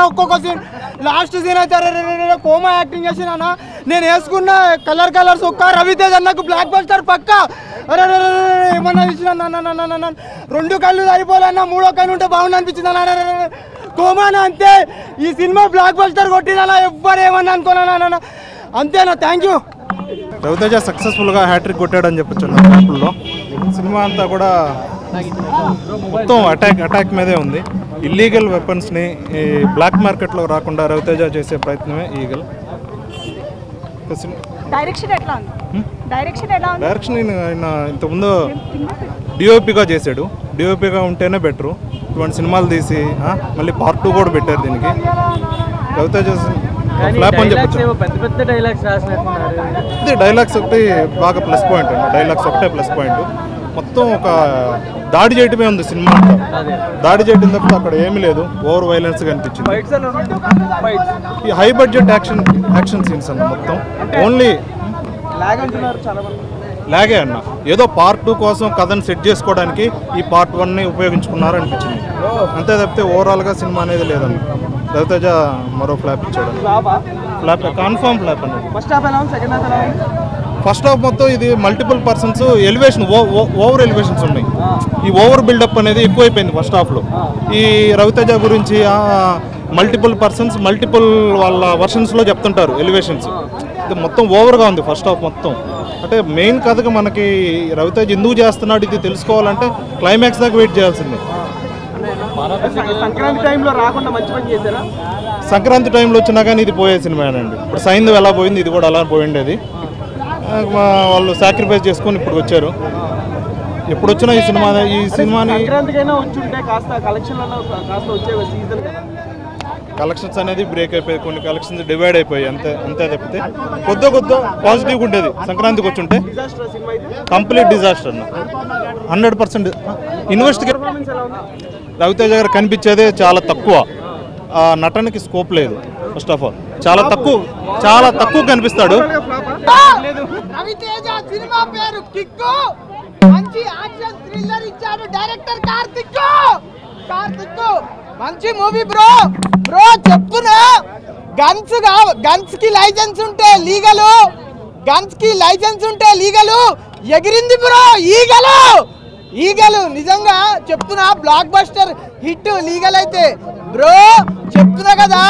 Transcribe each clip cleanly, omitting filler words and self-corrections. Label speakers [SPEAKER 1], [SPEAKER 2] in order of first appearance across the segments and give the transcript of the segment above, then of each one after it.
[SPEAKER 1] ఒక్కొక్క scene last scene అయితే coma acting చేసిన నేను వేసుకున్న కలర్ సొక్క రవితేజ్ అన్నకు బ్లాక్ బస్టర్ పక్క ఏమన్నా ఇచ్చిన రెండు కళ్ళు సరిపోలన్నా మూడో కళ్ళు ఉంటే బాగుంది అనిపించింది కోమానా అంతే ఈ సినిమా బ్లాక్ బస్టర్ కొట్టినా ఎవ్వరు ఏమన్నా అనుకోనా అంతేనా థ్యాంక్ యూ.
[SPEAKER 2] రవితేజ సక్సెస్ఫుల్గా హ్యాట్రిక్ కొట్టాడని చెప్పొచ్చు యాప్లో. సినిమా అంతా కూడా మొత్తం అటాక్ మీదే ఉంది. ఇల్లీగల్ వెపన్స్ని బ్లాక్ మార్కెట్లో రాకుండా రవితేజ చేసే ప్రయత్నమే ఈగల్. డైరెక్షన్ ఆయన ఇంతకుముందు డిఓపిగా చేశాడు. డిఓపిగా ఉంటేనే బెటరు. ఇటువంటి సినిమాలు తీసి మళ్ళీ పార్ట్ 2 కూడా పెట్టారు దీనికి. రవితేజ ఫ్లాప్ అని చెప్పచ్చు. ఇది డైలాగ్స్ ఒకటి బాగా ప్లస్ పాయింట్ అండి. డైలాగ్స్ ఒకటే ప్లస్ పాయింట్. మొత్తం ఒక దాడి చేయటమే ఉంది సినిమా అంతా. దాడి చేయడం తప్ప అక్కడ ఏమీ లేదు. ఓవర్ వైలెన్స్ కనిపించింది. ఈ హై బడ్జెట్ యాక్షన్ సీన్స్ అన్న మొత్తం ఓన్లీ లాగే అన్న. ఏదో పార్ట్ 2 కోసం కథను సెట్ చేసుకోవడానికి ఈ పార్ట్ 1ని ఉపయోగించుకున్నారు అనిపించింది. అంతే తప్పితే ఓవరాల్గా సినిమా అనేది లేదన్న. రవితేజ మరో ఫ్లాప్ ఇచ్చాడు. ఫ్లాప్ కన్ఫర్మ్ ఫ్లాప్ అన్నది. ఫస్ట్ హాఫ్ మొత్తం ఇది multiple persons elevation over elevations ఉన్నాయి. ఈ ఓవర్ బిల్డప్ అనేది ఎక్కువైపోయింది ఫస్ట్ హాఫ్లో. ఈ రవితేజ గురించి మల్టిపుల్ పర్సన్స్ మల్టిపుల్ వాళ్ళ వర్షన్స్లో చెప్తుంటారు ఎలివేషన్స్. ఇది మొత్తం ఓవర్గా ఉంది ఫస్ట్ హాఫ్ మొత్తం. అంటే మెయిన్ కథగా మనకి రవితేజ ఎందుకు చేస్తున్నాడు ఇది తెలుసుకోవాలంటే క్లైమాక్స్ దాకా వెయిట్ చేయాల్సిందే. సంక్రాంతి టైంలో వచ్చినా కానీ ఇది పోయే సినిమానండి. ఇప్పుడు సైంధవ్ ఎలా పోయింది ఇది కూడా అలా పోయిండేది. వాళ్ళు సాక్రిఫైస్ చేసుకొని ఇప్పుడు వచ్చారు. ఎప్పుడు వచ్చినా ఈ సినిమాని కలెక్షన్స్ అనేది బ్రేక్ అయిపోయి కొన్ని కలెక్షన్స్ డివైడ్ అయిపోయి అంతే తప్పితే కొద్ది పాజిటివ్గా ఉండేది. సంక్రాంతికి వచ్చి ఉంటే కంప్లీట్ డిజాస్టర్ అన్న. 100% ఇన్వెస్ట్. రవితేజ గారు కనిపించేదే చాలా తక్కువ. నటనకి స్కోప్ లేదు. ఫస్ట్ ఆఫ్ ఆల్ చాలా తక్కువ కనిపిస్తాడు.
[SPEAKER 1] రవితేజ సినిమా పేరు కిక్కు. మంచి యాక్షన్ థ్రిల్లర్ ఇచ్చాడు డైరెక్టర్ కార్తిక్. మంచి మూవీ బ్రో చెప్పునా. గన్స్ కి లైసెన్స్ ఉంటే లీగలు ఎగిరింది బ్రో ఈగలు నిజంగా చెప్తున్నా. బ్లాక్ బస్టర్ హిట్ లీగల్ అయితే బ్రో చెప్తున్నా కదా.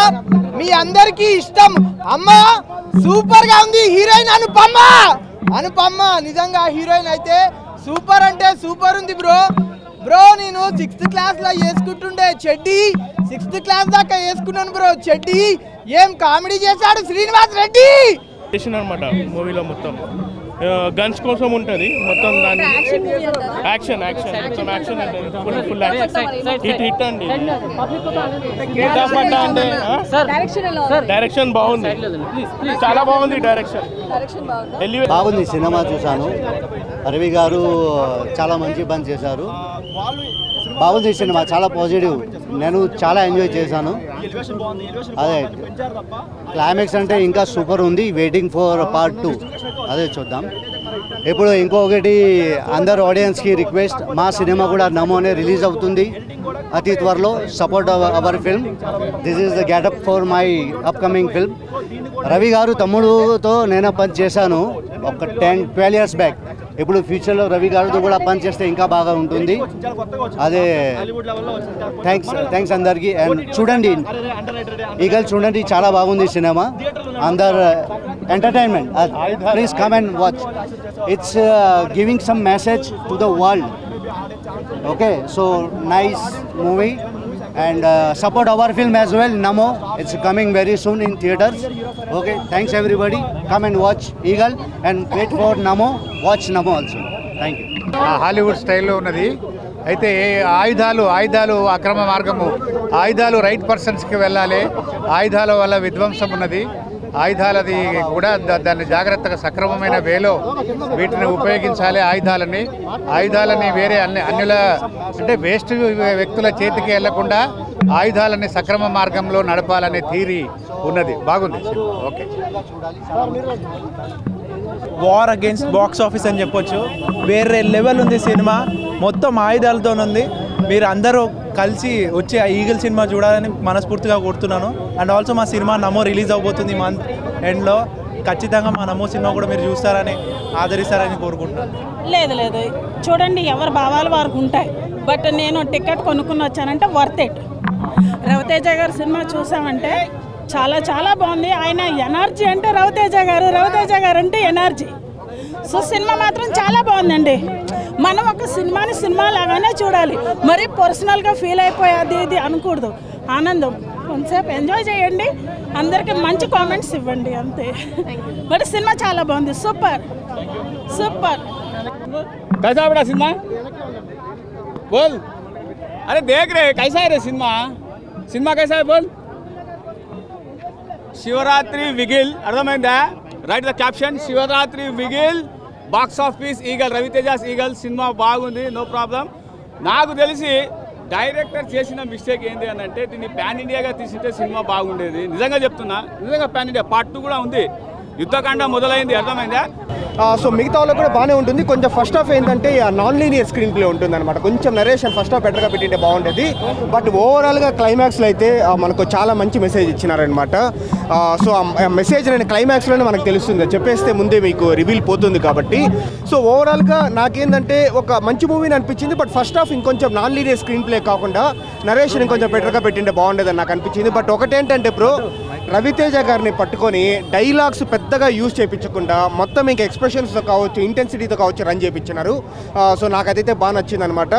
[SPEAKER 1] మీ అందరికీ ఇష్టం అమ్మా. సూపర్ గా ఉంది హీరోయిన్ అనుపమ్మ నిజంగా హీరోయిన్ అయితే సూపర్ అంటే సూపర్ ఉంది బ్రో. నేను 6th క్లాస్ లో వేసుకుంటుండే చెడ్డీ. 6th క్లాస్ దాకా వేసుకున్నాను బ్రో చెడ్డీ. ఏం కామెడీ చేశాడు శ్రీనివాస్ రెడ్డి
[SPEAKER 3] అనమాట. మూవీలో మొత్తం గన్స్ కోసం ఉంటుంది మొత్తం. దాన్ని యాక్షన్ ఫుల్ హిట్ అండి. డైరెక్షన్ బాగుంది. చాలా బాగుంది డైరెక్షన్.
[SPEAKER 4] బాగుంది సినిమా చూశాను. రవి గారు చాలా మంచి పని చేశారు. బాగుంది సినిమా చాలా పాజిటివ్. నేను చాలా ఎంజాయ్ చేశాను. అదే క్లైమాక్స్ అంటే ఇంకా సూపర్ ఉంది. వెయిటింగ్ ఫర్ పార్ట్ 2 అదే చూద్దాం. ఇప్పుడు ఇంకొకటి అందరు ఆడియన్స్కి రిక్వెస్ట్, మా సినిమా కూడా నమోనే రిలీజ్ అవుతుంది అతి త్వరలో. Support our film. This is the getup for my upcoming film. Ravi గారు తమ్ముడుతో నేను పని చేశాను ఒక 10-12 years బ్యాక్. ఇప్పుడు ఫ్యూచర్లో రవి గారితో కూడా పని చేస్తే ఇంకా బాగా ఉంటుంది. అదే థ్యాంక్స్ అందరికీ. అండ్ చూడండి ఈగల్ చూడండి చాలా బాగుంది సినిమా. అందరు entertainment. Please come and watch. It's giving some message to the world. Okay so nice movie and support our film as well. Namo, it's coming very soon in theaters. Okay, thanks everybody. Come and watch Eagle and wait for Namo. Watch Namo also. Thank you.
[SPEAKER 5] Hollywood స్టైల్లో ఉన్నది. అయితే ఆయుధాలు అక్రమ మార్గము. ఆయుధాలు right పర్సన్స్కి వెళ్ళాలి. ఆయుధాల వల్ల విధ్వంసం ఉన్నది. ఆయుధాలది కూడా దాన్ని జాగ్రత్తగా సక్రమమైన వేలో వీటిని ఉపయోగించాలి. ఆయుధాలని వేరే అన్యుల అంటే వేస్ట్ వ్యక్తుల చేతికి వెళ్లకుండా ఆయుధాలని సక్రమ మార్గంలో నడపాలనే థీరీ ఉన్నది. బాగుంది. Okay.
[SPEAKER 6] War against box office అని చెప్పొచ్చు. వేరే లెవెల్ ఉంది సినిమా. మొత్తం ఆయుధాలతో ఉంది. మీరు అందరూ కలిసి వచ్చి ఆ ఈగల్ సినిమా చూడాలని మనస్ఫూర్తిగా కోరుతున్నాను. అండ్ ఆల్సో మా సినిమా నమో రిలీజ్ అవబోతుంది మంత్ ఎండ్లో. ఖచ్చితంగా మా నమో సినిమా కూడా మీరు చూస్తారని ఆదరిస్తారని కోరుకుంటున్నాను.
[SPEAKER 7] లేదు చూడండి, ఎవరి భావాలు వారికి ఉంటాయి. బట్ నేను టికెట్ కొనుక్కుని వచ్చానంటే వర్త్ ఇట్. రవితేజ గారి సినిమా చూసామంటే చాలా చాలా బాగుంది. ఆయన ఎనర్జీ అంటే రవితేజ గారు అంటే ఎనర్జీ. సో సినిమా మాత్రం చాలా బాగుందండి. మనం ఒక సినిమా లాగానే చూడాలి, మరి పర్సనల్గా ఫీల్ అయిపోయి అది ఇది అనకూడదు. ఆనందం కొంతసేపు ఎంజాయ్ చేయండి, అందరికీ మంచి కామెంట్స్ ఇవ్వండి అంతే. బట్ సినిమా చాలా బాగుంది, సూపర్.
[SPEAKER 8] कैसा बड़ा सिनेमा बोल. अरे देख रहे कैसा है रे सिनेमा कैसा है बोल. शिवरात्रि विगिल अर्थమైందా? Right the caption Shivaratri vigil box office Eagle Ravi Teja's Eagle cinema బాగుంది, నో ప్రాబ్లం. నాకు తెలిసి డైరెక్టర్ చేసిన మిస్టేక్ ఏంటి అని అంటే దీన్ని పాన్ ఇండియాగా తీసితే సినిమా బాగుండేది. నిజంగా చెప్తున్నా, నిజంగా పాన్ ఇండియా పార్ట్ 2 కూడా ఉంది. యుద్ధకాండ మొదలైంది, అర్థమైందా?
[SPEAKER 9] సో మిగతా వాళ్ళకి కూడా బాగానే ఉంటుంది. కొంచెం ఫస్ట్ హాఫ్ ఏంటంటే నాన్ లీనియర్ స్క్రీన్ ప్లే ఉంటుంది అనమాట. కొంచెం నరేషన్ ఫస్ట్ హాఫ్ బెటర్గా పెట్టింటే బాగుండేది. బట్ ఓవరాల్గా క్లైమాక్స్లో అయితే మనకు చాలా మంచి మెసేజ్ ఇచ్చినారనమాట. సో ఆ మెసేజ్ నేను క్లైమాక్స్లోనే మనకు తెలుస్తుంది, చెప్పేస్తే ముందే మీకు రివీల్ పోతుంది కాబట్టి. సో ఓవరాల్గా నాకేంటంటే ఒక మంచి మూవీని అనిపించింది. బట్ ఫస్ట్ హాఫ్ ఇంకొంచెం నాన్ లీనియర్ స్క్రీన్ ప్లే కాకుండా నరేషన్ ఇంకొంచెం బెటర్గా పెట్టింటే బాగుండేదని నాకు అనిపించింది. బట్ ఒకటేంటంటే బ్రో, రవితేజ గారిని పట్టుకొని డైలాగ్స్ పెద్దగా యూజ్ చేయించకుండా మొత్తం ఇంకా ఎక్స్ప్రెషన్స్తో కావచ్చు, ఇంటెన్సిటీతో కావచ్చు రన్ చేయించినారు. సో నాకు అదైతే బాగా నచ్చింది అనమాట.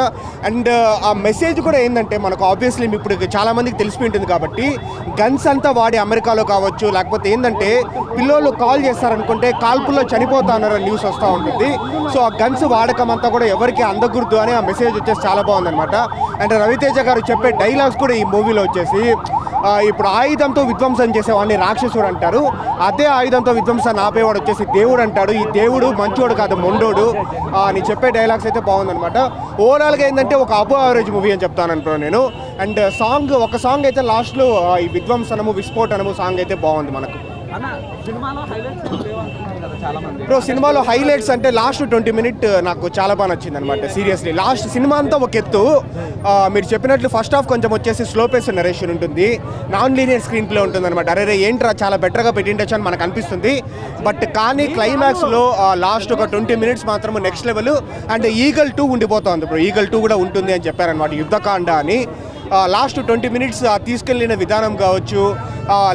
[SPEAKER 9] అండ్ ఆ మెసేజ్ కూడా ఏంటంటే మనకు ఆబ్వియస్లీ ఇప్పుడు చాలామందికి తెలిసిపోయి ఉంటుంది కాబట్టి గన్స్ అంతా వాడి అమెరికాలో కావచ్చు, లేకపోతే ఏంటంటే పిల్లలు కాల్ చేస్తారనుకుంటే కాల్పుల్లో చనిపోతానన్న న్యూస్ వస్తూ ఉంటుంది. సో ఆ గన్స్ వాడకం అంతా కూడా ఎవరికి అందకూడదు అని ఆ మెసేజ్ వచ్చేసి చాలా బాగుందనమాట. అండ్ రవితేజ గారు చెప్పే డైలాగ్స్ కూడా ఈ మూవీలో వచ్చేసి ఇప్పుడు ఆయుధంతో విధ్వంసం చేసేవాడిని రాక్షసుడు అంటారు, అదే ఆయుధంతో విధ్వంసాన్ని ఆపేవాడు వచ్చేసి దేవుడు అంటాడు. ఈ దేవుడు మంచోడు కాదు, మొండోడు అని చెప్పే డైలాగ్స్ అయితే బాగుందనమాట. ఓవరాల్గా ఏంటంటే ఒక అబో యావరేజ్ మూవీ అని చెప్తాను అనుకున్నాను నేను. అండ్ ఒక సాంగ్ అయితే లాస్ట్లో ఈ విధ్వంసనము విస్ఫోటనము సాంగ్ అయితే బాగుంది మనకు. బ్రో సినిమాలో హైలైట్స్ అంటే లాస్ట్ 20 minutes నాకు చాలా బాగా నచ్చింది అనమాట. సీరియస్లీ లాస్ట్ సినిమా అంతా ఒక ఎత్తు. మీరు చెప్పినట్లు ఫస్ట్ హాఫ్ కొంచెం వచ్చేసి స్లో పేస్ నరేషన్ ఉంటుంది, నాన్ లీనియర్ స్క్రీన్ ప్లే ఉంటుంది అనమాట. అరే ఏంట్రా చాలా బెటర్గా పెట్టిండొచ్చు అని మనకు అనిపిస్తుంది. బట్ కానీ క్లైమాక్స్లో లాస్ట్ ఒక 20 minutes మాత్రం నెక్స్ట్ లెవెల్. అండ్ ఈగల్ 2 ఉండిపోతుంది బ్రో, ఈగల్ 2 కూడా ఉంటుంది అని చెప్పారనమాట, యుద్ధకాండ అని. లాస్ట్ 20 minutes తీసుకెళ్ళిన విధానం కావచ్చు,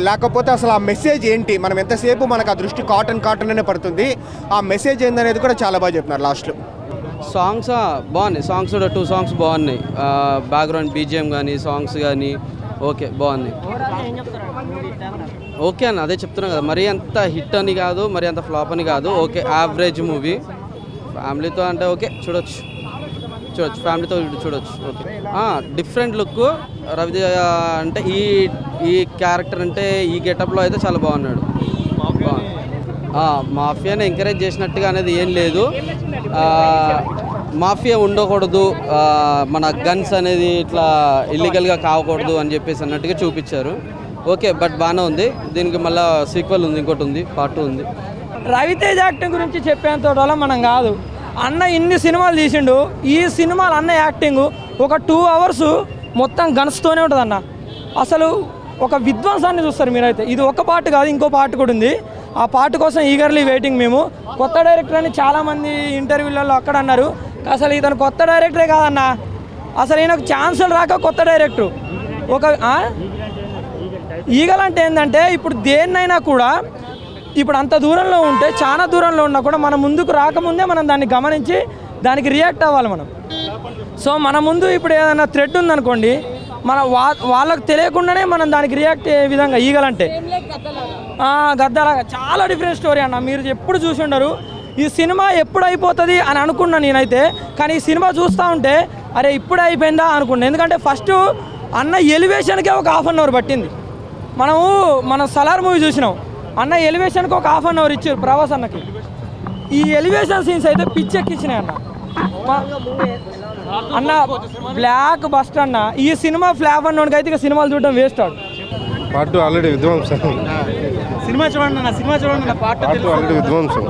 [SPEAKER 9] లేకపోతే అసలు ఆ మెసేజ్ ఏంటి, మనం ఎంతసేపు మనకు ఆ దృష్టి కాటన్ అనే పడుతుంది, ఆ మెసేజ్ ఏందనేది కూడా చాలా బాగా చెప్తున్నారు లాస్ట్లో.
[SPEAKER 10] సాంగ్స్ బాగున్నాయి, సాంగ్స్ కూడా 2 songs బాగున్నాయి. బ్యాక్గ్రౌండ్ బీజిఎం కానీ సాంగ్స్ కానీ ఓకే బాగున్నాయి. ఓకే అన్న, అదే చెప్తున్నాను కదా, మరీ అంత హిట్ అని కాదు, మరీ అంత ఫ్లాప్ అని కాదు, ఓకే యావరేజ్ మూవీ. ఫ్యామిలీతో అంటే ఓకే చూడొచ్చు, ఫ్యామిలీతో చూడొచ్చు. ఓకే డిఫరెంట్ లుక్ రవితేజ అంటే ఈ క్యారెక్టర్ అంటే ఈ గెటప్లో అయితే చాలా బాగున్నాడు. మాఫియాని ఎంకరేజ్ చేసినట్టుగా అనేది ఏం లేదు, మాఫియా ఉండకూడదు, మన గన్స్ అనేది ఇట్లా ఇల్లీగల్గా కావకూడదు అని చెప్పేసి అన్నట్టుగా చూపించారు. ఓకే బట్ బాగానే ఉంది. దీనికి మళ్ళీ సీక్వెల్ ఉంది, ఇంకోటి ఉంది, పార్ట్ 2 ఉంది.
[SPEAKER 11] రవితేజ యాక్టింగ్ గురించి చెప్పేంత మనం కాదు. అన్న ఇన్ని సినిమాలు తీసిండు, ఈ సినిమాలు అన్న యాక్టింగ్ ఒక 2 hours మొత్తం గన్స్తోనే ఉంటుంది అన్న. అసలు ఒక విధ్వంసాన్ని చూస్తారు మీరైతే. ఇది ఒక పార్ట్ కాదు, ఇంకో పార్ట్ కూడా ఉంది. ఆ పార్ట్ కోసం ఈగర్లీ వెయిటింగ్ మేము. కొత్త డైరెక్టర్ అని చాలామంది ఇంటర్వ్యూలలో అక్కడ అన్నారు, అసలు ఇతను కొత్త డైరెక్టరే కాదన్న, అసలు ఈయనకు ఛాన్సులు రాక కొత్త డైరెక్టర్. ఒక ఈగల్ అంటే ఏంటంటే ఇప్పుడు దేన్నైనా కూడా ఇప్పుడు అంత దూరంలో ఉంటే, చాలా దూరంలో ఉన్నా కూడా మన ముందుకు రాకముందే మనం దాన్ని గమనించి దానికి రియాక్ట్ అవ్వాలి మనం. సో మన ముందు ఇప్పుడు ఏదైనా థ్రెడ్ ఉందనుకోండి, వాళ్ళకు తెలియకుండానే మనం దానికి రియాక్ట్ అయ్యే విధంగా ఈగలంటే గద్దలాగా చాలా డిఫరెంట్ స్టోరీ అన్న. మీరు ఎప్పుడు చూసి ఉండరు, ఈ సినిమా ఎప్పుడు అయిపోతుంది అని అనుకున్నా నేనైతే. కానీ ఈ సినిమా చూస్తూ ఉంటే అరే ఇప్పుడు అయిపోయిందా అనుకున్నా. ఎందుకంటే ఫస్ట్ అన్న ఎలివేషన్కే ఒక 1/2 hour పట్టింది. మనం సలార్ మూవీ చూసినాం, అన్న ఎలివేషన్కి ఒక 1/2 hour ఇచ్చారు ప్రభాస్ అన్నకి. ఈ ఎలివేషన్ సీన్స్ అయితే పిచ్చెక్కిచ్చినాయి అన్న బ్లాక్ బస్టర్ అన్న. ఈ సినిమా ఫ్లాప్ అన్నోడికి అయితే ఇక సినిమాలు చూడడం వేస్ట్ అవుట్.
[SPEAKER 12] పార్ట్ 2 ఆల్రెడీ విధ్వంసం.
[SPEAKER 11] సినిమా చూడండి పార్ట్ 2
[SPEAKER 12] ఆల్రెడీ విధ్వంసం.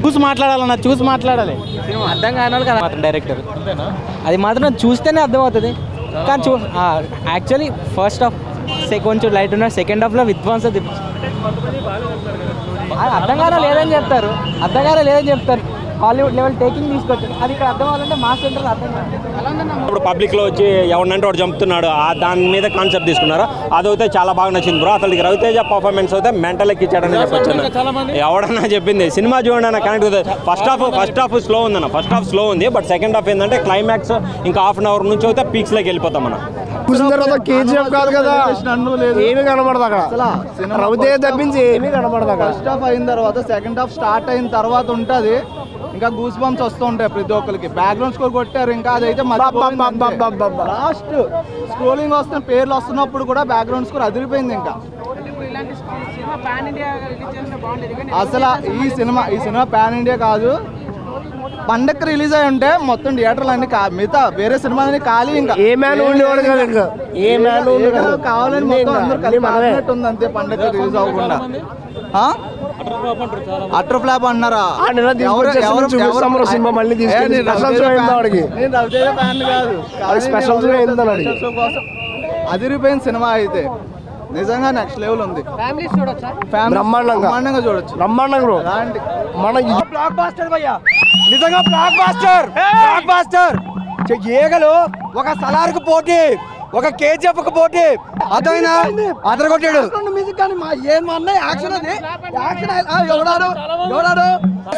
[SPEAKER 11] చూసి మాట్లాడాలి సినిమా అర్థం కాని వాళ్ళు కదా మాత్రం డైరెక్టర్, అది మాత్రం చూస్తేనే అర్థమవుతుంది.
[SPEAKER 13] కానీ యాక్చువల్లీ ఫస్ట్ హాఫ్ కొంచెం లైట్ ఉన్నారు, సెకండ్ హాఫ్లో విధ్వంస అర్థం కాదా లేదని చెప్తారు హాలీవుడ్ లెవెల్ టేకింగ్ తీసుకొచ్చారు. అది ఇక్కడ అర్థం అవ్వాలంటే మాస్ సెంటర్ అర్థం కాదు.
[SPEAKER 14] ఇప్పుడు పబ్లిక్లో వచ్చి ఎవరినంటే వాడు చంపుతున్నాడు దాని మీద కాన్సెప్ట్ తీసుకున్నారు. అదైతే చాలా బాగా నచ్చింది బ్రో. అసలు రవితేజ పర్ఫార్మెన్స్ అయితే మెంటల్ ఎక్కిచ్చాడని చెప్పొచ్చు. ఎవడన్నా చెప్పింది సినిమా చూడండి అన్న కనెక్ట్ అవుతుంది. ఫస్ట్ హాఫ్ స్లో ఉందన్న, ఫస్ట్ హాఫ్ స్లో ఉంది. బట్ సెకండ్ హాఫ్ ఏంటంటే క్లైమాక్స్ ఇంకా హాఫ్ అన్ అవర్ నుంచి అయితే పీక్స్లోకి వెళ్ళిపోతాం మనం.
[SPEAKER 9] కేజీఎఫ్ కాదు కదా, ఏమీ కనబడదు అక్కడ. రవితేజ తప్పించి ఏమీ కనబడదు అక్కడ.
[SPEAKER 1] ఫస్ట్ హాఫ్ అయిన తర్వాత సెకండ్ హాఫ్ స్టార్ట్ అయిన తర్వాత ఉంటుంది, ఇంకా గూస్ బంప్స్ వస్తూ ఉంటాయి ప్రతి ఒక్కరికి. బ్యాక్గ్రౌండ్ స్కోర్ కొట్టారు, ఇంకా అదైతే లాస్ట్ స్క్రోలింగ్ వస్తున్న పేర్లు వస్తున్నప్పుడు కూడా బ్యాక్గ్రౌండ్ స్కోర్ అదిరిపోయింది. ఇంకా అసలు ఈ సినిమా పాన్ ఇండియా కాదు. పండక్కి రిలీజ్ అయి ఉంటే మొత్తం థియేటర్లు అన్ని మిగతా వేరే సినిమాలని ఖాళీ. ఇంకా కావాలని మొత్తం అందరూ కలిపి ఉంది అంతే. పండక్కి రిలీజ్ అవ్వకుండా అటర్ ఫ్లాప్ అన్నారా? నేను రవితేజ ఫ్యాన్ కాదు, అదిరిపోయిన సినిమా అయితే నిజంగా నెక్స్ట్ లెవెల్ ఉంది. బ్రహ్మాండంగా చూడొచ్చు.
[SPEAKER 11] బ్లాక్ బాస్టర్ భయ్యా, నిజంగా బ్లాక్ బాస్టర్. ఏగలు ఒక సలార్కు పోటీ, ఒక కేజీఎఫ్ కు పోటీ, అదైనా అదరగొట్టాడు. యాక్షన్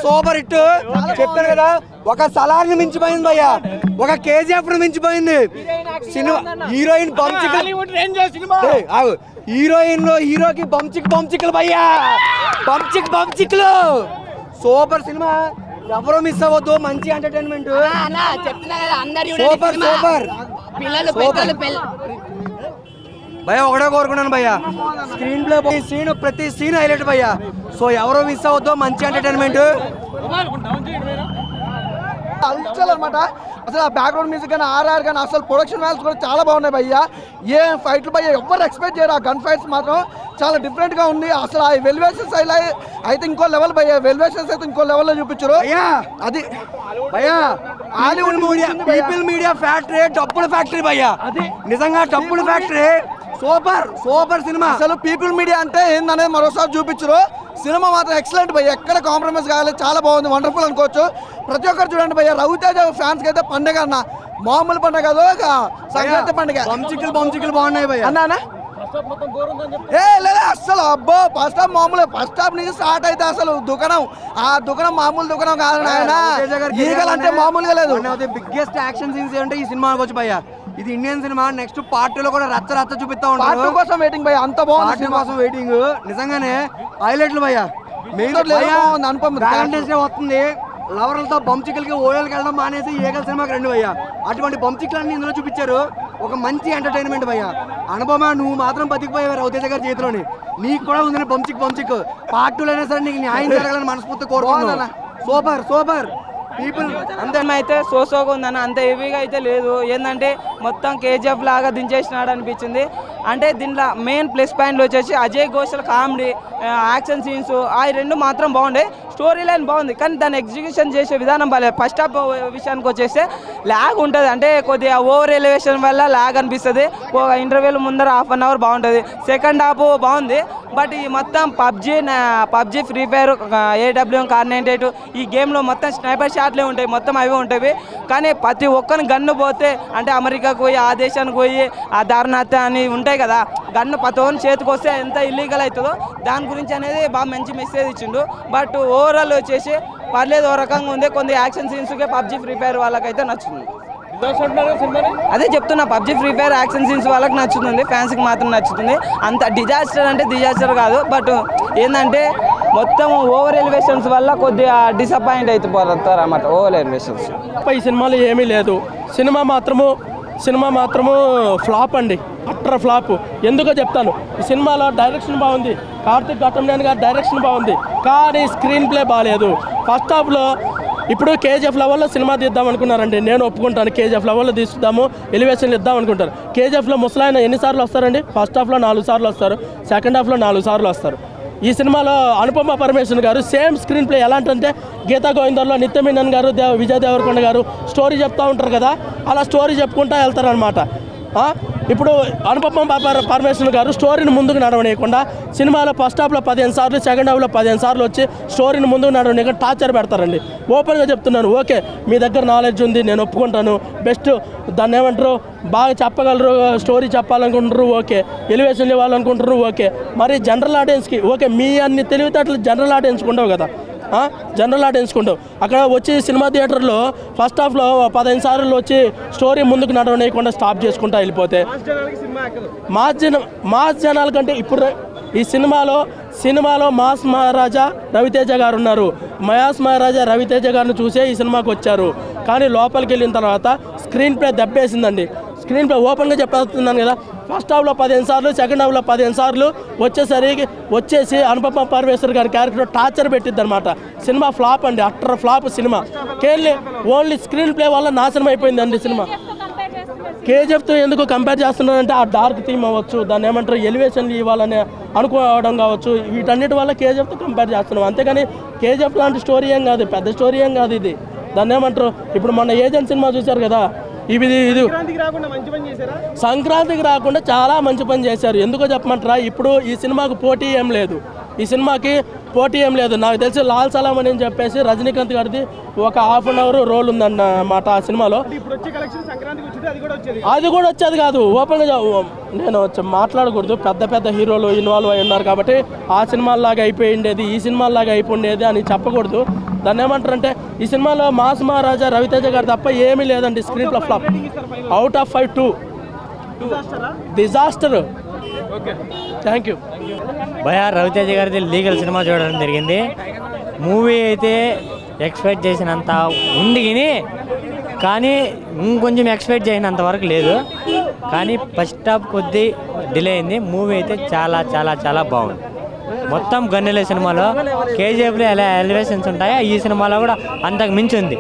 [SPEAKER 11] సూపర్ హిట్ చెప్పాను కదా. ఒక సలార్ని మించిపోయింది భయ్యా, ఒక కేజీఎఫ్ ను మించిపోయింది సినిమా. హీరోయిన్ హీరోయిన్ లో హీరోకి బంచిక్లు భయ్యా, బంచిక్లు. సూపర్ సినిమా, ఎవరో మిస్ అవ్వద్దు. మంచి ఎంటర్టైన్మెంట్. సూపర్ భయ్యా, ఒకటే కోరుకున్నాను భయ్యా, స్క్రీన్ ప్లే ప్రతి సీన్ హైలైట్ భయ్యా. సో ఎవరో మిస్ అవ్వద్దు, మంచి ఎంటర్టైన్మెంట్.
[SPEAKER 1] అల్చల్ అనమాట. అసలు ఆ బ్యాక్గ్రౌండ్ మ్యూజిక్ కానీ ఆర్ఆర్ కానీ అసలు ప్రొడక్షన్ వాల్యూస్ కూడా చాలా బాగున్నాయి భయ్యా. ఏ ఫైట్లు భయ్యా ఎవరు ఎక్స్పెక్ట్ చేయరు. ఆ గన్ ఫైట్స్ మాత్రం చాలా డిఫరెంట్గా ఉంది. అసలు ఆ వెల్వేషన్స్ అయితే ఇంకో లెవెల్ భయ్యా. వెల్వేషన్స్ అయితే ఇంకో లెవెల్లో చూపించారు. అది భయ్యా హాలీవుడ్ పీపుల్ మీడియా ఫ్యాక్టరీ, డబ్బుల ఫ్యాక్టరీ భయ్యా. నిజంగా డబ్బుల ఫ్యాక్టరీ. Super cinema. అసలు పీపుల్ మీడియా అంటే ఏందనేది మరోసారి చూపించరు. సినిమా మాత్రం ఎక్సలెంట్ భయ్య, ఎక్కడ కాంప్రమైజ్ కావాలి. చాలా బాగుంది, వండర్ఫుల్ అనుకోవచ్చు. ప్రతి ఒక్కరు చూడండి భయ్య. రవితేజ ఫ్యాన్స్ అయితే పండుగ అన్న, మామూలు పండుగ కాదు, సంక్రాంతి పండుగ. బంచికలు బాగున్నాయి భయ్య. అన్నా లేదా అసలు అబ్బో ఫస్ట్ హాఫ్ మామూలు. ఫస్ట్ హాఫ్ నుంచి స్టార్ట్ అయితే అసలు ఆ దుకాణం మామూలు దుకాణం కాదు ఆయన. ఈగలు అంటే మామూలుగా లేదు.
[SPEAKER 11] బిగ్గెస్ట్ యాక్షన్ సీన్స్ ఏంటంటే ఈ సినిమా వచ్చి భయ్య. ఇది ఇండియన్ సినిమా. నెక్స్ట్ పార్ట్ 2 లో కూడా రచ్చ చూపిస్తా ఉంటారు.
[SPEAKER 1] పార్ట్ 2 కోసం వెయిటింగ్ భయ్య. అంత బాగుంది
[SPEAKER 11] సినిమా కోసం వెయిటింగ్. నిజంగానే హైలైట్లు భయ్య. అనుపమ వ్యాలంటైన్స్ డే వస్తుంది. లవర్లతో బంచికలకి ఓయల్కి వెళ్ళడం మానేసి ఏగల్ సినిమాకి రండి భయ్య. అటువంటి బంచికలన్నీ ఇందులో చూపించారు. ఒక మంచి ఎంటర్టైన్మెంట్ భయ్య. అనుపమ నువ్వు మాత్రం బతికిపోయావు రవితేజ గారి చేతిలోని. నీకు కూడా ఉంది బంచిక్. పార్ట్ 2 అయినా సరే నీకు న్యాయం జరగాలని మనస్ఫూర్తి కోరుకుంటున్నా. సూపర్ పీపుల్
[SPEAKER 13] అంతే అయితే సోగా ఉందన్న, అంత హెవీగా అయితే లేదు. ఏంటంటే మొత్తం కేజీఎఫ్ లాగా దించేసినాడు అనిపించింది. అంటే దీంట్లో మెయిన్ ప్లస్ పాయింట్లు వచ్చేసి Ajay Ghoshal comedy, action scenes అవి రెండు మాత్రం బాగుండే. స్టోరీ లైన్ బాగుంది, కానీ దాన్ని ఎగ్జిక్యూషన్ చేసే విధానం బాగాలేదు. ఫస్ట్ హాఫ్ విషయానికి వచ్చేస్తే ల్యాగ్ ఉంటుంది. అంటే కొద్దిగా ఓవర్ ఎలివేషన్ వల్ల ల్యాగ్ అనిపిస్తుంది. ఒక ఇంటర్వ్యూల ముందర హాఫ్ అన్ అవర్ బాగుంటుంది. సెకండ్ హాఫ్ బాగుంది. బట్ ఈ మొత్తం PUBG free fire AWM car 98 ఈ గేమ్లో మొత్తం స్నైపర్ షాట్లే ఉంటాయి, మొత్తం అవే ఉంటాయి. కానీ ప్రతి ఒక్కరిని గన్ను పోతే అంటే అమెరికాకు పోయి ఆ దేశానికి పోయి ఆ దారుణాత్య అని ఉంటాయి కదా, గన్ను ప్రతి ఒక్కరిని చేతికి వస్తే ఎంత ఇల్లీగల్ అవుతుందో దాని గురించి అనేది బాగా మంచి మెసేజ్ ఇచ్చిండు. బట్ ఓవరాల్ వచ్చేసి పర్లేదు, ఓ రకంగా ఉంది. కొన్ని యాక్షన్ సీన్స్కే పబ్జీ ఫ్రీ ఫైర్ వాళ్ళకైతే నచ్చుతుంది. అదే చెప్తున్నా, PUBG free fire action scenes వాళ్ళకి నచ్చుతుంది, ఫ్యాన్స్కి మాత్రం నచ్చుతుంది. అంత డిజాస్టర్ అంటే డిజాస్టర్ కాదు. బట్ ఏంటంటే మొత్తం ఓవర్ ఎలివేషన్స్ వల్ల కొద్దిగా డిసప్పాయింట్ అయిపోతారు అన్నమాట. ఓవర్ ఎలివేషన్స్
[SPEAKER 3] ఈ సినిమాలో ఏమీ లేదు. సినిమా మాత్రము ఫ్లాప్ అండి, అట్టర్ ఫ్లాప్. ఎందుకో చెప్తాను. ఈ సినిమాలో డైరెక్షన్ బాగుంది, కార్తిక్ ఘట్టంనేని గారి డైరెక్షన్ బాగుంది, కానీ స్క్రీన్ ప్లే బాగాలేదు. ఫస్ట్ హాఫ్లో ఇప్పుడు కేజీఎఫ్ లెవెల్లో సినిమా తీద్దాం అనుకున్నారండి, నేను ఒప్పుకుంటాను. కేజీఎఫ్ లెవెల్లో తీద్దాము, ఎలివేషన్లు ఇద్దాం అనుకుంటారు. కేజీఎఫ్లో ముసలాయన ఎన్నిసార్లు వస్తారండి? ఫస్ట్ హాఫ్లో 4 సార్లు వస్తారు, సెకండ్ హాఫ్లో 4 సార్లు వస్తారు. ఈ సినిమాలో అనుపమ పరమేశ్వరన్ గారు సేమ్ స్క్రీన్ ప్లే. ఎలా అంటే గీతా గోవిందంలో నిత్యమేనన్ గారు, విజయ్ దేవరకొండ గారు స్టోరీ చెప్తూ ఉంటారు కదా, అలా స్టోరీ చెప్పుకుంటూ వెళ్తారనమాట. ఇప్పుడు అనుపమ పరమేశ్వరన్ గారు స్టోరీని ముందుకు నడవనీయకుండా సినిమాలో ఫస్ట్ హాఫ్లో 15 సార్లు సెకండ్ హాఫ్లో 15 సార్లు వచ్చి స్టోరీని ముందుకు నడవనీయకుండా టార్చర్ పెడతారండి. ఓపెన్గా చెప్తున్నాను. ఓకే, మీ దగ్గర నాలెడ్జ్ ఉంది, నేను ఒప్పుకుంటాను. బెస్ట్ దాన్ని ఏమంటారు, బాగా చెప్పగలరు, స్టోరీ చెప్పాలనుకుంటారు, ఓకే. ఎలివేషన్ ఇవ్వాలనుకుంటారు, ఓకే. మరి జనరల్ ఆడియన్స్కి ఓకే, మీ అన్ని తెలివితేటలు జనరల్ ఆడియన్స్కి ఉండవు కదా. జనరల్ ఆడియన్స్ ఉండవు. అక్కడ వచ్చి సినిమా థియేటర్లో ఫస్ట్ హాఫ్లో 15 సార్లు వచ్చి స్టోరీ ముందుకు నడవనీయకుండా స్టాప్ చేసుకుంటా వెళ్ళిపోతే మాస్ జనాల కంటే ఇప్పుడు ఈ సినిమాలో మాస్ మహారాజా రవితేజ గారు ఉన్నారు. మాస్ మహారాజా రవితేజ గారిని చూసే ఈ సినిమాకి వచ్చారు. కానీ లోపలికి వెళ్ళిన తర్వాత స్క్రీన్ ప్లే దెబ్బేసిందండి. స్క్రీన్ ప్లే ఓపెన్గా చెప్పేస్తున్నాను కదా. ఫస్ట్ హాఫ్లో 15 సార్లు సెకండ్ హాఫ్లో 15 సార్లు వచ్చేసి అనుపమ పరమేశ్వర్ గారి క్యారెక్టర్ టార్చర్ పెట్టిద్ది అనమాట. సినిమా ఫ్లాప్ అండి, utter flop cinema. Only screen play వల్ల నాశనం అయిపోయిందండి సినిమా. కేజీఎఫ్తో ఎందుకు కంపేర్ చేస్తున్నారంటే ఆ డార్క్ థీమ్ అవ్వచ్చు, దాన్ని ఏమంటారు ఎలివేషన్లు ఇవ్వాలని అనుకోవడం కావచ్చు, వీటన్నిటి వల్ల కేజీఎఫ్తో కంపేర్ చేస్తున్నాం. అంతేగాని కేజీఎఫ్ లాంటి స్టోరీ ఏం కాదు, పెద్ద స్టోరీ ఏం కాదు ఇది. దాన్ని ఏమంటారు, ఇప్పుడు మొన్న ఏజెంట్ సినిమా చూశారు కదా, ఇది సంక్రాంతికి రాకుండా చాలా మంచి పని చేశారు. ఎందుకో చెప్పమంటారా, ఇప్పుడు ఈ సినిమాకు పోటీ ఏం లేదు. నాకు తెలిసి లాల్ సలాం అని చెప్పేసి రజనీకాంత్ గారిది ఒక ½ అన్ అవర్ రోల్ ఉందన్నమాట ఆ సినిమాలో. అది కూడా వచ్చేది కాదు. ఓపెన్గా నేను మాట్లాడకూడదు, పెద్ద హీరోలు ఇన్వాల్వ్ అయి ఉన్నారు కాబట్టి ఆ సినిమాలాగా అయిపోయిండేది, ఈ సినిమాలాగా అయిపోయిండేది అని చెప్పకూడదు. దాన్ని ఏమంటారంటే ఈ సినిమాలో మాస్ మహారాజా రవితేజ గారు తప్ప ఏమీ లేదండి. Screen play flop. Out of 5 2 disaster. Thank you
[SPEAKER 15] భయ్యా. రవితేజ గారిది లీగల్ సినిమా చూడడం జరిగింది. మూవీ అయితే ఎక్స్పెక్ట్ చేసినంత ఉంది కానీ ఇంకొంచెం ఎక్స్పెక్ట్ చేసినంత వరకు లేదు. కానీ ఫస్ట్ హాఫ్ కొద్ది డిలే అయింది. మూవీ అయితే చాలా చాలా చాలా బాగుంది. మొత్తం గన్నెల సినిమాలో కేజీఎఫ్లో ఎలా ఎలివేషన్స్ ఉంటాయో ఈ సినిమాలో కూడా అంతకు మించి ఉంది.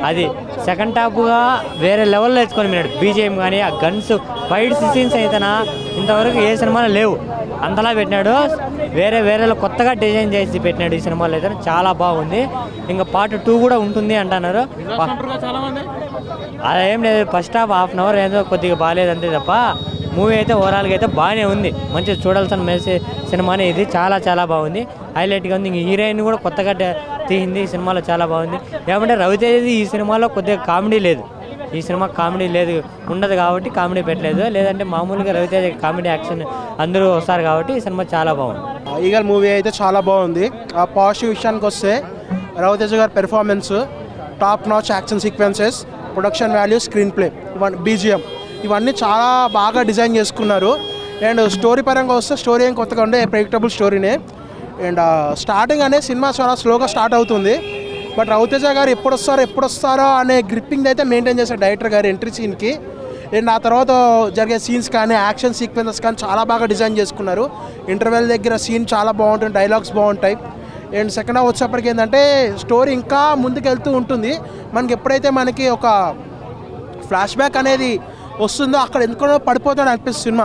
[SPEAKER 15] అది సెకండ్ హాఫ్గా వేరే లెవెల్లో ఎత్తుకొని పోయినాడు. బీజిఎం కానీ ఆ గన్స్ ఫైట్ సీన్స్ అయితేనా ఇంతవరకు ఏ సినిమాలో లేవు, అంతలా పెట్టినాడు. వేరేలో కొత్తగా డిజైన్ చేసి పెట్టినాడు ఈ సినిమాలో అయితే. చాలా బాగుంది. ఇంకా పార్ట్ 2 కూడా ఉంటుంది అంటున్నారు. అలా ఏం లేదు, ఫస్ట్ ½ అన్ అవర్ ఏదో కొద్దిగా బాగాలేదు అంతే తప్ప మూవీ అయితే ఓవరాల్గా అయితే బాగానే ఉంది. మంచిగా చూడాల్సిన మెసేజ్ సినిమానే ఇది. చాలా చాలా బాగుంది, హైలైట్గా ఉంది. ఇంక హీరోయిన్ కూడా కొత్తగా తీసింది ఈ సినిమాలో, చాలా బాగుంది. ఏమంటే రవితేజది ఈ సినిమాలో కొద్దిగా కామెడీ లేదు. ఈ సినిమా కామెడీ లేదు, ఉండదు కాబట్టి కామెడీ పెట్టలేదు. లేదంటే మామూలుగా రవితేజ కామెడీ యాక్షన్ అందరూ వస్తారు కాబట్టి ఈ సినిమా చాలా బాగుంది.
[SPEAKER 16] ఈగల్ మూవీ అయితే చాలా బాగుంది. ఆ పాజిటివ్ విషయానికి వస్తే రవితేజ గారి performance, top notch action sequences, production value, screen play, BGM ఇవన్నీ చాలా బాగా డిజైన్ చేసుకున్నారు. అండ్ స్టోరీ పరంగా వస్తే స్టోరీ ఏం కొత్తగా ఉండే ప్రెడిక్టబుల్ స్టోరీనే. అండ్ స్టార్టింగ్ అనే సినిమా చాలా స్లోగా స్టార్ట్ అవుతుంది. బట్ రవితేజ గారు ఎప్పుడు వస్తారో అనే గ్రిప్పింగ్ అయితే మెయింటైన్ చేశారు డైరెక్టర్ గారు ఎంట్రీ సీన్కి. అండ్ ఆ తర్వాత జరిగే సీన్స్ కానీ యాక్షన్ సీక్వెన్సెస్ కానీ చాలా బాగా డిజైన్ చేసుకున్నారు. ఇంటర్వెల్ దగ్గర సీన్ చాలా బాగుంటుంది, డైలాగ్స్ బాగుంటాయి. అండ్ సెకండ్ హాఫ్ వచ్చేప్పటికి ఏంటంటే స్టోరీ ఇంకా ముందుకు వెళ్తూ ఉంటుంది. మనకి ఎప్పుడైతే మనకి ఒక ఫ్లాష్ బ్యాక్ అనేది వస్తుందో అక్కడ ఎందుకో పడిపోతాడు అనిపిస్తుంది సినిమా.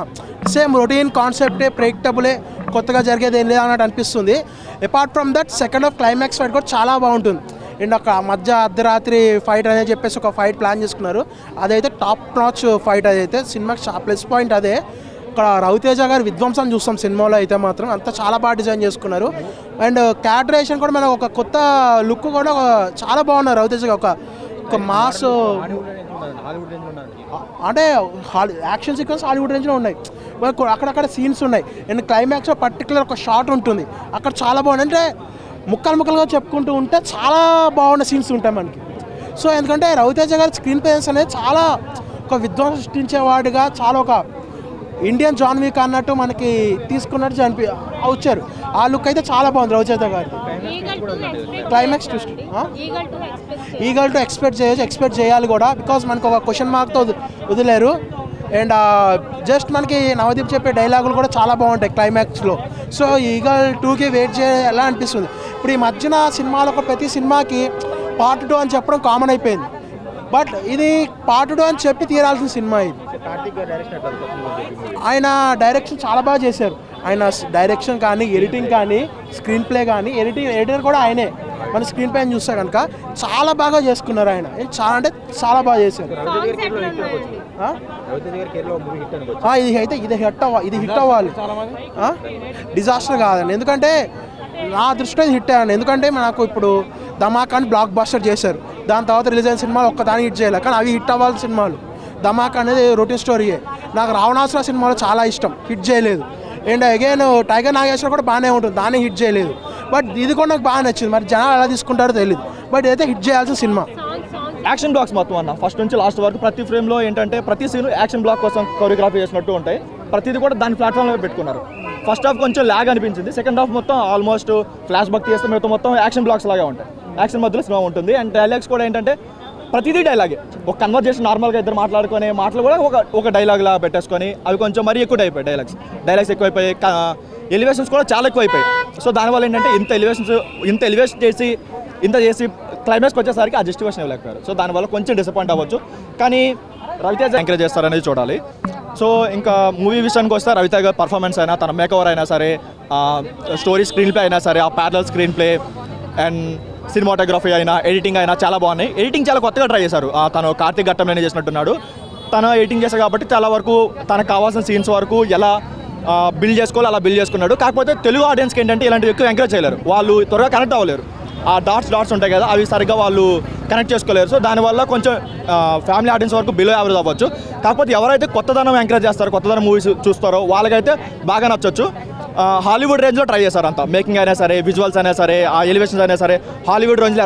[SPEAKER 16] సేమ్ రొటీన్ కాన్సెప్టే, ప్రెడిక్టబులే, కొత్తగా జరిగేది ఏం లేదు అన్నట్టు అనిపిస్తుంది. Apart from that second half climax fight కూడా చాలా బాగుంటుంది. అండ్ ఒక మధ్య అర్ధరాత్రి ఫైట్ అనేది చెప్పేసి ఒక ఫైట్ ప్లాన్ చేసుకున్నారు. అదైతే టాప్ నాచ్ ఫైట్. అదైతే సినిమాకి ప్లస్ పాయింట్ అదే. ఇక్కడ రవితేజ గారి విధ్వంసం చూస్తాం సినిమాలో అయితే మాత్రం అంతా చాలా బాగా డిజైన్ చేసుకున్నారు. అండ్ క్యారెక్టరేషన్ కూడా మనకు ఒక కొత్త లుక్ కూడా చాలా బాగున్నారు రవితేజ గారు. ఒక మాస్ అంటే యాక్షన్ సీక్వెన్స్ హాలీవుడ్ రేంజ్లో ఉన్నాయి. అక్కడక్కడ సీన్స్ ఉన్నాయి. అండ్ క్లైమాక్స్లో పర్టికులర్ ఒక షాట్ ఉంటుంది, అక్కడ చాలా బాగుంది. అంటే ముక్కలుగా చెప్పుకుంటూ ఉంటే చాలా బాగున్న సీన్స్ ఉంటాయి మనకి. సో ఎందుకంటే రవితేజ గారి స్క్రీన్ ప్రెజెన్స్ అనేది చాలా ఒక విధ్వంసం సృష్టించేవాడిగా, చాలా ఒక ఇండియన్ జాన్ విక్ అన్నట్టు మనకి తీసుకున్నట్టు వచ్చారు. ఆ లుక్ అయితే చాలా బాగుంది రవితేజ గారి. Climax twist eagle to expect చేయాలి కూడా, బికాజ్ మనకు ఒక క్వశ్చన్ మార్క్తో వదిలేరు. అండ్ జస్ట్ మనకి నవదీప్ చెప్పే డైలాగులు కూడా చాలా బాగుంటాయి క్లైమాక్స్లో. సో ఈగల్ 2కి వెయిట్ చేయాలా అనిపిస్తుంది. ఇప్పుడు ఈ మధ్యన సినిమాలో ప్రతి సినిమాకి పార్ట్ 2 అని చెప్పడం కామన్ అయిపోయింది. బట్ ఇది పార్ట్ 2 అని చెప్పి తీరాల్సిన సినిమా ఇది. ఆయన డైరెక్షన్ చాలా బాగా చేశారు. ఆయన డైరెక్షన్ కానీ, ఎడిటింగ్ కానీ, స్క్రీన్ ప్లే కానీ, ఎడిటర్ కూడా ఆయనే. మన స్క్రీన్ పైన చూస్తే కనుక చాలా బాగా చేసుకున్నారు ఆయన. చాలా అంటే చాలా బాగా చేశారు. ఇది హిట్ అవ్వాలి, డిజాస్టర్ కాదండి. ఎందుకంటే నా దృష్టిలో ఇది హిట్ అయ్యాను. ఎందుకంటే నాకు ఇప్పుడు ధమాకాని బ్లాక్ బస్టర్ చేశారు, దాని తర్వాత రిలీజ్ అయిన సినిమాలు ఒక్కదాని హిట్ చేయలేదు, కానీ అవి హిట్ అవ్వాల్సిన సినిమాలు. ధమాకా అనేది రొటీన్ స్టోరీయే. నాకు రావణాసుర సినిమాలో చాలా ఇష్టం, హిట్ చేయలేదు. అండ్ అగైన్ టైగర్ నాగేశ్వర కూడా బాగానే ఉంటుంది, దాన్ని హిట్ చేయలేదు. బట్ ఇది కూడా నాకు బాగా నచ్చింది. మరి జనాలు ఎలా తీసుకుంటారో తెలియదు, బట్ ఇదైతే హిట్ చేయాల్సిన సినిమా.
[SPEAKER 17] యాక్షన్ బ్లాక్స్ మొత్తం అన్న ఫస్ట్ నుంచి లాస్ట్ వరకు ప్రతి ఫ్రేమ్లో ఏంటంటే ప్రతి సీన్ యాక్షన్ బ్లాక్ కోసం కొరియోగ్రఫీ చేసినట్టు ఉంటాయి. ప్రతిదీ కూడా దాని ప్లాట్ఫామ్లో పెట్టుకున్నారు. ఫస్ట్ హాఫ్ కొంచెం ల్యాగ్ అనిపించింది, సెకండ్ హాఫ్ మొత్తం ఆల్మోస్ట్ ఫ్లాష్ బ్యాక్ చేస్తే మొత్తం యాక్షన్ బ్లాక్స్ లాగా ఉంటాయి. యాక్షన్ మధ్యలో సినిమా ఉంటుంది. అండ్ డైలాగ్స్ కూడా ఏంటంటే ప్రతిదీ డైలాగే. ఒక కన్వర్జేషన్ నార్మల్గా ఇద్దరు మాట్లాడుకునే మాటలు కూడా ఒక డైలాగ్ లాగా పెట్టేసుకొని అవి కొంచెం మరీ ఎక్కువ అయిపోయాయి. డైలాగ్స్ ఎక్కువైపోయాయి, ఎలివేషన్స్ కూడా చాలా ఎక్కువైపోయాయి. సో దానివల్ల ఏంటంటే ఇంత ఎలివేషన్ చేసి క్లైమాక్స్కి వచ్చేసరికి ఆ జస్టిఫికేషన్ ఇవ్వలేకపోయారు. సో దానివల్ల కొంచెం డిసప్పాయింట్ అవ్వచ్చు. కానీ రవితేజ ఎంకరేజ్ చేస్తారనేది చూడాలి. సో ఇంకా మూవీ విషయానికి వస్తే రవితేజ పర్ఫార్మెన్స్ అయినా, తన మేకవర్ అయినా సరే, స్టోరీ స్క్రీన్ ప్లే అయినా సరే, ఆ parallel screen play and cinematography అయినా, ఎడిటింగ్ అయినా చాలా బాగున్నాయి. ఎడిటింగ్ చాలా కొత్తగా ట్రై చేశారు. తను కార్తీక్ ఘట్టంలోనే చేసినట్టున్నాడు. తను ఎడిటింగ్ చేశారు కాబట్టి చాలా వరకు తనకు కావాల్సిన సీన్స్ వరకు ఎలా బిల్డ్ చేసుకోవాలి అలా బిల్డ్ చేసుకున్నాడు. కాకపోతే తెలుగు ఆడియన్స్కి ఏంటంటే ఇలాంటివి ఎక్కువ ఎంకరేజ్ చేయలేరు, వాళ్ళు త్వరగా కనెక్ట్ అవ్వలేరు. ఆ డాట్స్ ఉంటాయి కదా, అవి సరిగ్గా వాళ్ళు కనెక్ట్ చేసుకోలేరు. సో దానివల్ల కొంచెం ఫ్యామిలీ ఆడియన్స్ వరకు బిలో యావరేజ్ అవ్వచ్చు. కాకపోతే ఎవరైతే కొత్తదనం ఎంకరేజ్ చేస్తారో, కొత్తదనం మూవీస్ చూస్తారో వాళ్ళకైతే బాగా నచ్చొచ్చు. హాలీవుడ్ రేంజ్లో ట్రై చేశారు అంతా. మేకింగ్ అయినా సరే, విజువల్స్ అయినా సరే, ఆ ఎలివేషన్స్ అయినా సరే హాలీవుడ్ రేంజ్లో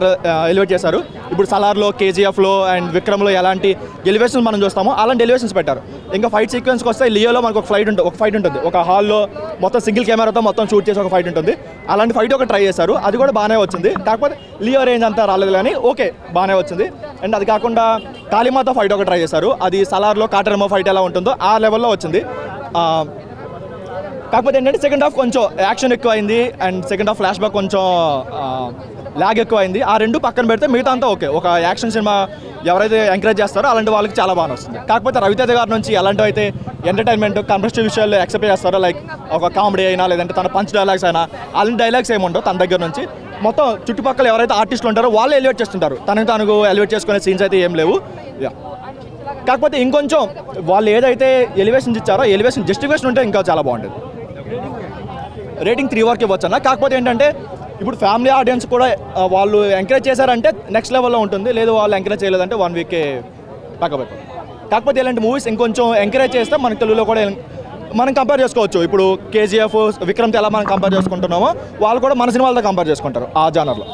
[SPEAKER 17] ఎలివేట్ చేశారు. ఇప్పుడు సలార్లో, కేజీఎఫ్లో అండ్ విక్రమ్లో ఎలాంటి ఎలివేషన్స్ మనం చూస్తామో అలాంటి ఎలివేషన్స్ పెట్టారు. ఇంకా ఫైట్ సీక్వెన్స్కి వస్తే లియోలో మనకు ఒక ఫైట్ ఉంటుంది. ఒక హాల్లో మొత్తం సింగిల్ కెమెరాతో మొత్తం షూట్ చేసి ఒక ఫైట్ ఉంటుంది. అలాంటి ఫైట్ ఒక ట్రై చేశారు, అది కూడా బాగానే వచ్చింది. కాకపోతే లియో రేంజ్ అంతా రాలేదు కానీ ఓకే బాగానే వచ్చింది. అండ్ అది కాకుండా కాళీమాత ఫైట్ ఒక ట్రై చేశారు, అది సలార్లో కాటరమో ఫైట్ ఎలా ఉంటుందో ఆ లెవెల్లో వచ్చింది. కాకపోతే ఏంటంటే సెకండ్ హాఫ్ కొంచెం యాక్షన్ ఎక్కువ అయింది and second half flash back కొంచెం లాగ్ ఎక్కువ అయింది. ఆ రెండు పక్కన పెడితే మిగతా అంతా ఓకే. ఒక యాక్షన్ సినిమా ఎవరైతే ఎంకరేజ్ చేస్తారో అలాంటి వాళ్ళకి చాలా బాగా వస్తుంది. కాకపోతే రవితేజ గారి నుంచి ఎలాంటివి అయితే ఎంటర్టైన్మెంట్ కమర్షియల్ విషయాలు యాక్సెప్ట్ చేస్తారో, లైక్ ఒక కామెడీ అయినా లేదంటే తన పంచ్ డైలాగ్స్ అయినా, అలాంటి డైలాగ్స్ ఏముండవు తన దగ్గర నుంచి. మొత్తం చుట్టుపక్కల ఎవరైతే ఆర్టిస్టులు ఉంటారో వాళ్ళు ఎలివేట్ చేస్తుంటారు, తనకు ఎలివేట్ చేసుకునే సీన్స్ అయితే ఏం లేవు. కాకపోతే ఇంకొంచెం వాళ్ళు ఏదైతే ఎలివేషన్స్ ఇచ్చారో ఎలివేషన్ జస్టిఫికేషన్ ఉంటే ఇంకా చాలా బాగుంటుంది. రేటింగ్ 3 వరకు ఇవ్వచ్చు అన్న. కాకపోతే ఏంటంటే ఇప్పుడు ఫ్యామిలీ ఆడియన్స్ కూడా వాళ్ళు ఎంకరేజ్ చేశారంటే నెక్స్ట్ లెవెల్లో ఉంటుంది, లేదు వాళ్ళు ఎంకరేజ్ చేయలేదంటే 1 వీకే పక్కబెట్టారు. కాకపోతే ఇలాంటి మూవీస్ ఇంకొంచెం ఎంకరేజ్ చేస్తే మనకు తెలుగులో కూడా మనం కంపేర్ చేసుకోవచ్చు. ఇప్పుడు కేజీఎఫ్, విక్రమ్తో ఎలా మనం కంపేర్ చేసుకుంటున్నామో వాళ్ళు కూడా మన సినిమాలతో కంపేర్ చేసుకుంటారు ఆ జానర్లో.